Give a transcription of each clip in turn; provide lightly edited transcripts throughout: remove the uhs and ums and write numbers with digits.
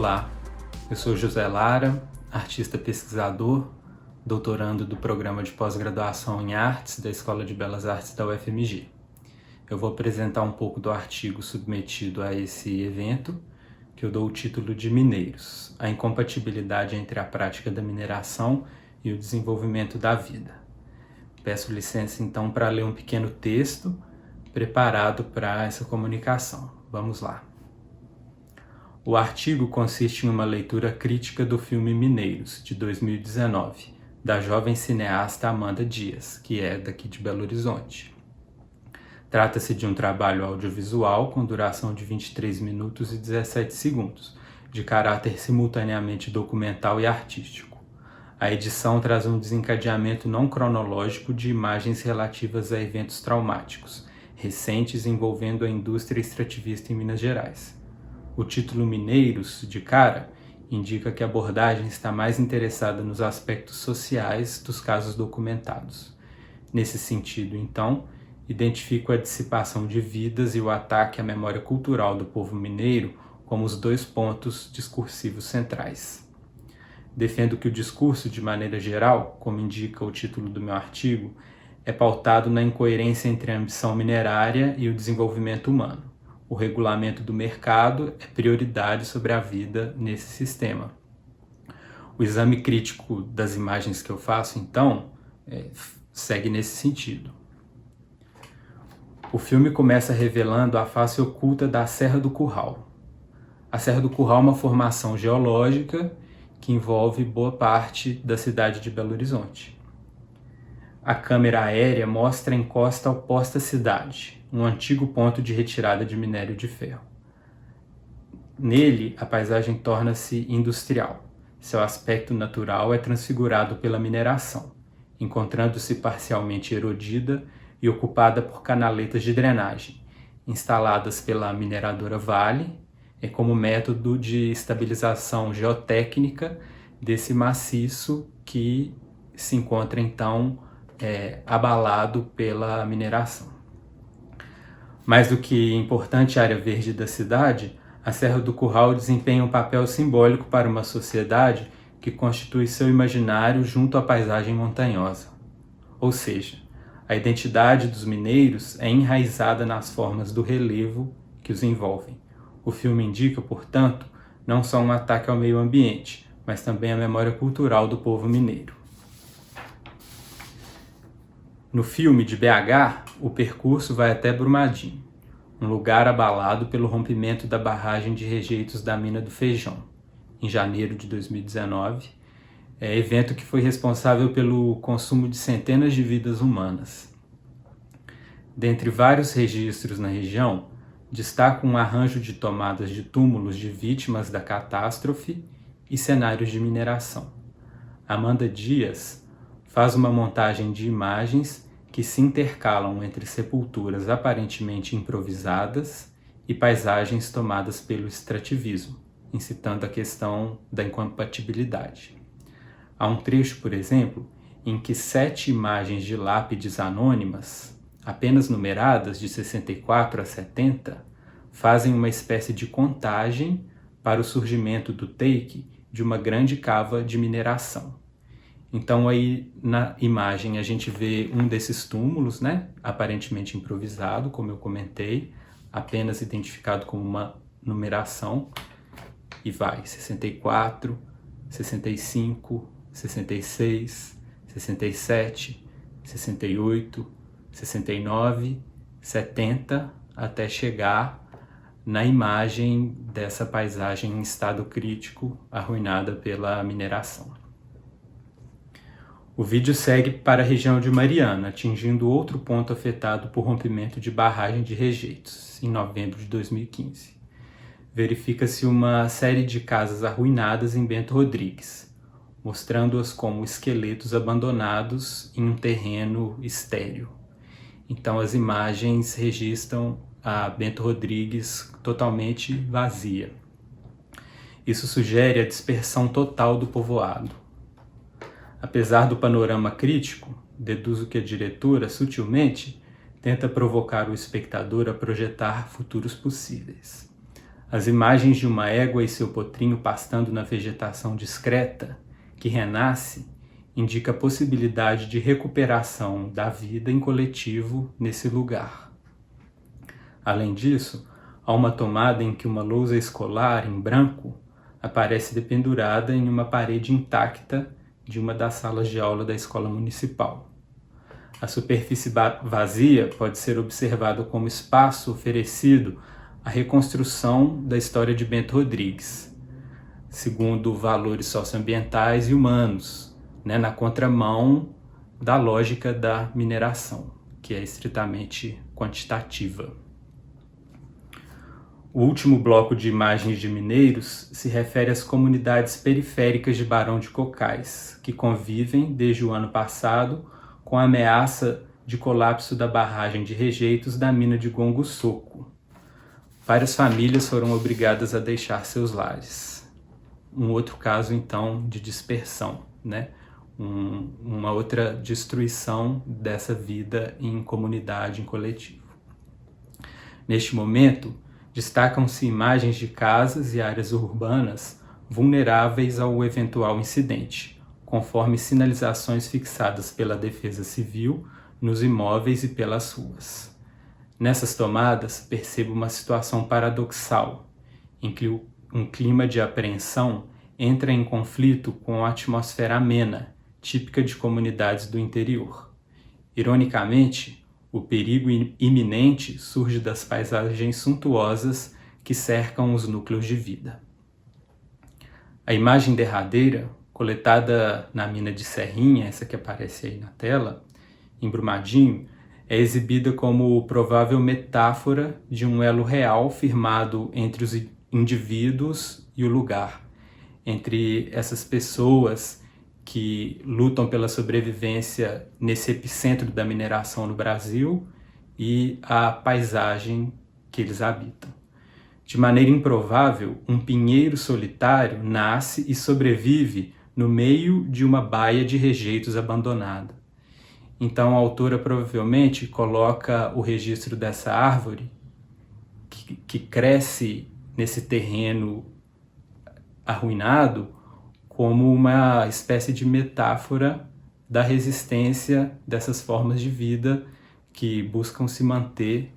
Olá, eu sou José Lara, artista pesquisador, doutorando do Programa de Pós-Graduação em Artes da Escola de Belas Artes da UFMG. Eu vou apresentar um pouco do artigo submetido a esse evento, que eu dou o título de Mineiros, a incompatibilidade entre a prática da mineração e o desenvolvimento da vida. Peço licença então para ler um pequeno texto preparado para essa comunicação. Vamos lá. O artigo consiste em uma leitura crítica do filme Mineiros, de 2019, da jovem cineasta Amanda Dias, que é daqui de Belo Horizonte. Trata-se de um trabalho audiovisual com duração de 23 minutos e 17 segundos, de caráter simultaneamente documental e artístico. A edição traz um desencadeamento não cronológico de imagens relativas a eventos traumáticos, recentes envolvendo a indústria extrativista em Minas Gerais. O título Mineiros, de cara, indica que a abordagem está mais interessada nos aspectos sociais dos casos documentados. Nesse sentido, então, identifico a dissipação de vidas e o ataque à memória cultural do povo mineiro como os dois pontos discursivos centrais. Defendo que o discurso, de maneira geral, como indica o título do meu artigo, é pautado na incoerência entre a ambição minerária e o desenvolvimento humano. O regulamento do mercado é prioridade sobre a vida nesse sistema. O exame crítico das imagens que eu faço, então, segue nesse sentido. O filme começa revelando a face oculta da Serra do Curral. A Serra do Curral é uma formação geológica que envolve boa parte da cidade de Belo Horizonte. A câmera aérea mostra a encosta oposta à cidade, um antigo ponto de retirada de minério de ferro. Nele, a paisagem torna-se industrial. Seu aspecto natural é transfigurado pela mineração, encontrando-se parcialmente erodida e ocupada por canaletas de drenagem, instaladas pela mineradora Vale, como método de estabilização geotécnica desse maciço que se encontra, então, abalado pela mineração. Mais do que importante área verde da cidade, a Serra do Curral desempenha um papel simbólico para uma sociedade que constitui seu imaginário junto à paisagem montanhosa. Ou seja, a identidade dos mineiros é enraizada nas formas do relevo que os envolvem. O filme indica, portanto, não só um ataque ao meio ambiente, mas também à memória cultural do povo mineiro. No filme de BH, o percurso vai até Brumadinho, um lugar abalado pelo rompimento da barragem de rejeitos da mina do Feijão, em janeiro de 2019, evento que foi responsável pelo consumo de centenas de vidas humanas. Dentre vários registros na região, destaco um arranjo de tomadas de túmulos de vítimas da catástrofe e cenários de mineração. Amanda Dias faz uma montagem de imagens que se intercalam entre sepulturas aparentemente improvisadas e paisagens tomadas pelo extrativismo, incitando a questão da incompatibilidade. Há um trecho, por exemplo, em que 7 imagens de lápides anônimas, apenas numeradas de 64 a 70, fazem uma espécie de contagem para o surgimento do take de uma grande cava de mineração. Então aí na imagem a gente vê um desses túmulos, aparentemente improvisado, como eu comentei, apenas identificado como uma numeração, e vai 64, 65, 66, 67, 68, 69, 70, até chegar na imagem dessa paisagem em estado crítico, arruinada pela mineração. O vídeo segue para a região de Mariana, atingindo outro ponto afetado por rompimento de barragem de rejeitos, em novembro de 2015. Verifica-se uma série de casas arruinadas em Bento Rodrigues, mostrando-as como esqueletos abandonados em um terreno estéril. Então as imagens registram a Bento Rodrigues totalmente vazia. Isso sugere a dispersão total do povoado. Apesar do panorama crítico, deduzo que a diretora, sutilmente, tenta provocar o espectador a projetar futuros possíveis. As imagens de uma égua e seu potrinho pastando na vegetação discreta, que renasce, indica a possibilidade de recuperação da vida em coletivo nesse lugar. Além disso, há uma tomada em que uma lousa escolar em branco aparece dependurada em uma parede intacta de uma das salas de aula da escola municipal. A superfície vazia pode ser observada como espaço oferecido à reconstrução da história de Bento Rodrigues, segundo valores socioambientais e humanos, na contramão da lógica da mineração, que é estritamente quantitativa. O último bloco de imagens de mineiros se refere às comunidades periféricas de Barão de Cocais, que convivem desde o ano passado com a ameaça de colapso da barragem de rejeitos da mina de Gongo Soco. Várias famílias foram obrigadas a deixar seus lares. Um outro caso, então, de dispersão, uma outra destruição dessa vida em comunidade, em coletivo. Neste momento, destacam-se imagens de casas e áreas urbanas vulneráveis ao eventual incidente, conforme sinalizações fixadas pela Defesa Civil nos imóveis e pelas ruas. Nessas tomadas, percebo uma situação paradoxal, em que um clima de apreensão entra em conflito com a atmosfera amena, típica de comunidades do interior. Ironicamente, o perigo iminente surge das paisagens suntuosas que cercam os núcleos de vida. A imagem derradeira, coletada na mina de Serrinha, essa que aparece aí na tela, em Brumadinho, é exibida como provável metáfora de um elo real firmado entre os indivíduos e o lugar, entre essas pessoas que lutam pela sobrevivência nesse epicentro da mineração no Brasil e a paisagem que eles habitam. De maneira improvável, um pinheiro solitário nasce e sobrevive no meio de uma baía de rejeitos abandonada. Então a autora provavelmente coloca o registro dessa árvore que cresce nesse terreno arruinado como uma espécie de metáfora da resistência dessas formas de vida que buscam se manter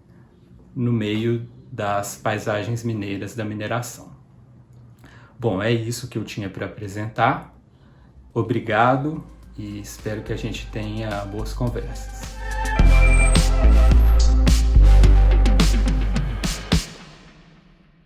no meio das paisagens mineiras da mineração. Bom, é isso que eu tinha para apresentar. Obrigado e espero que a gente tenha boas conversas.